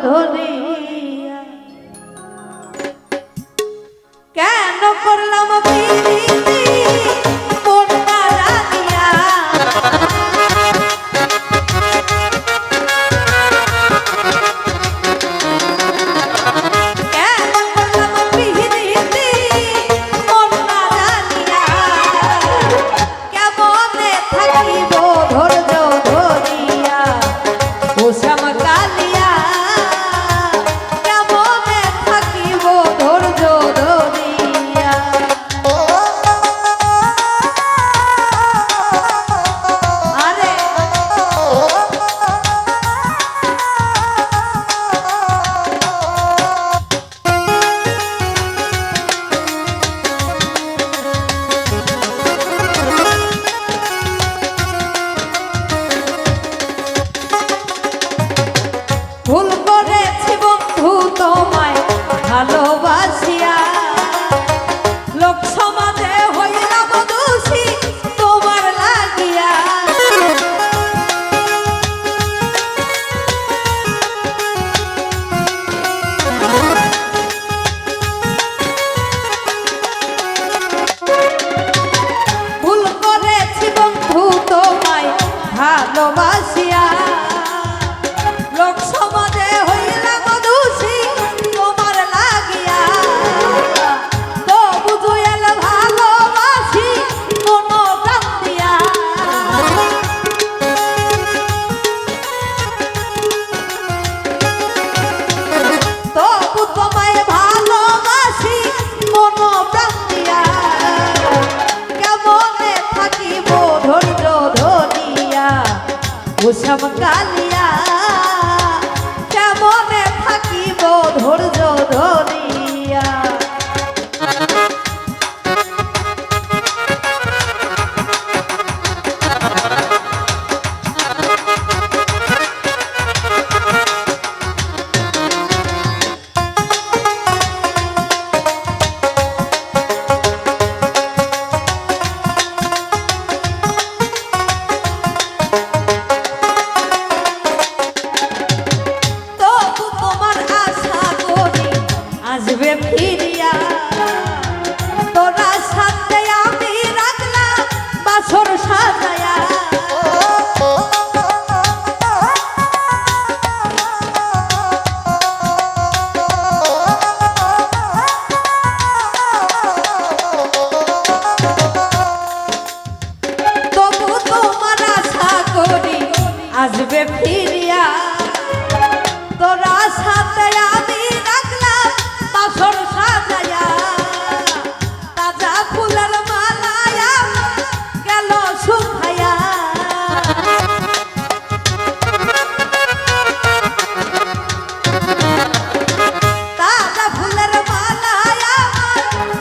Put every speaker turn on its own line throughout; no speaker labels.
ধরিয়া কেন করলাম প্রীতি মন মারা দিয়া কেন করলাম প্রীতি মন মারা দিয়া কেমনে থাকিব ধৈর্য ধরিয়া ওসাম কালিয়া কেমনে থাকিব ধৈর্য ধরিয়া আরে ভুল করেছি বন্ধু তোমায় ভালোবাসিয়া লোক সমাজে হইলাম দোষী তোমার লাগিয়া ভুল করেছি বন্ধু তোমায় ভালোবাসিয়া লোক সমাজে হইলাম দোষী তোমার লাগিয়া তবু জয়াল ভালোবাসি কোন প্রাণ দিয়া তবু তোমায় ভালোবাসি কোন প্রাণ দিয়া কেমনে থাকিব ধৈর্য ধরিয়া ওসাম কালিয়া কেমনে থাকিব ধৈর্য ধরিয়া তবু তোমার আশা করি আসবে ফিরিয়া তোরা সাথে আমি রাখলাম বাসর সাজায়া তবু তোমার আশা করি আসবে ফিরিয়া তোরা সাথে আমি রাখলাম বাসর সাজায়া তাজা ফুলের মালায়া গেল শুকায়া তাজা ফুলের মালায়া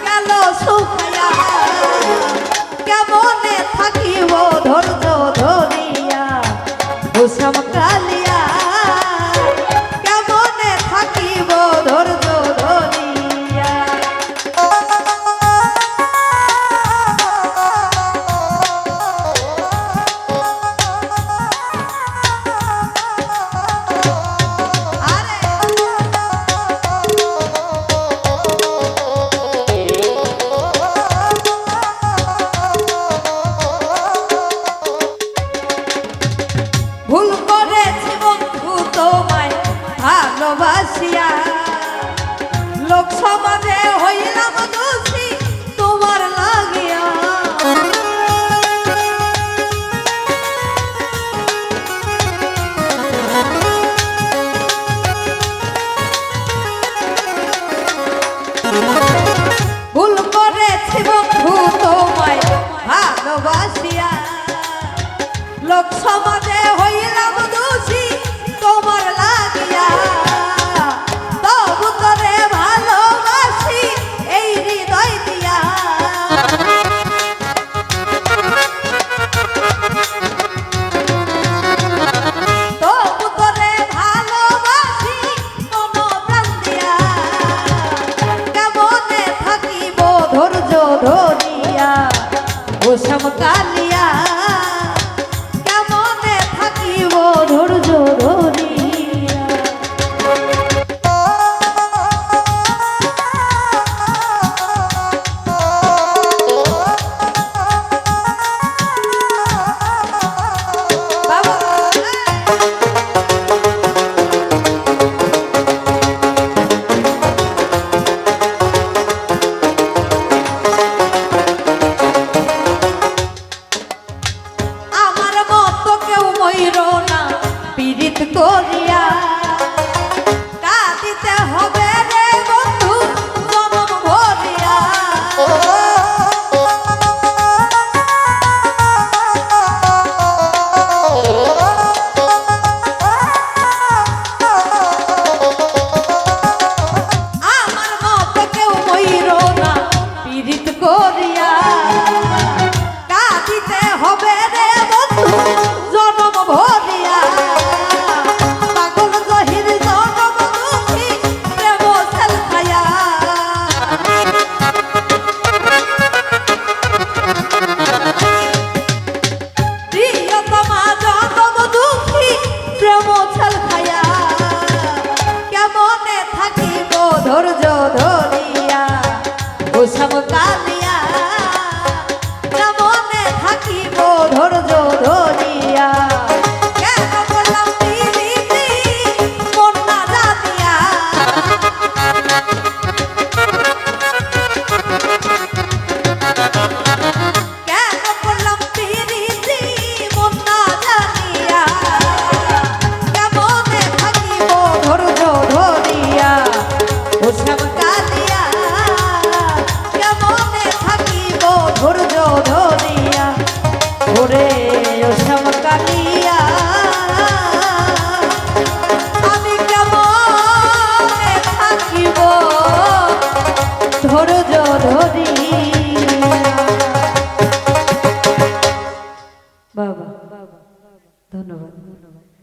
গেল শুকায়া কেমনে থাকিব ধৈর্য ধরিয়া ওসাম কালিয়া কেমনে থাকিব ধৈর্য ধরিয়া আরে ভুল করেছি বন্ধু তোমায় ভালোবাসিয়া লোক সমাজে হইলাম দোষী তোমার লাগিয়া ভুল করেছি বন্ধু তোমায় ভালোবাসিয়া লোক সমাজে হইলাম দোষী তোমার লাগিয়া তবু তোরে ভালোবাসি এই হৃদয় ধন্যবাদ।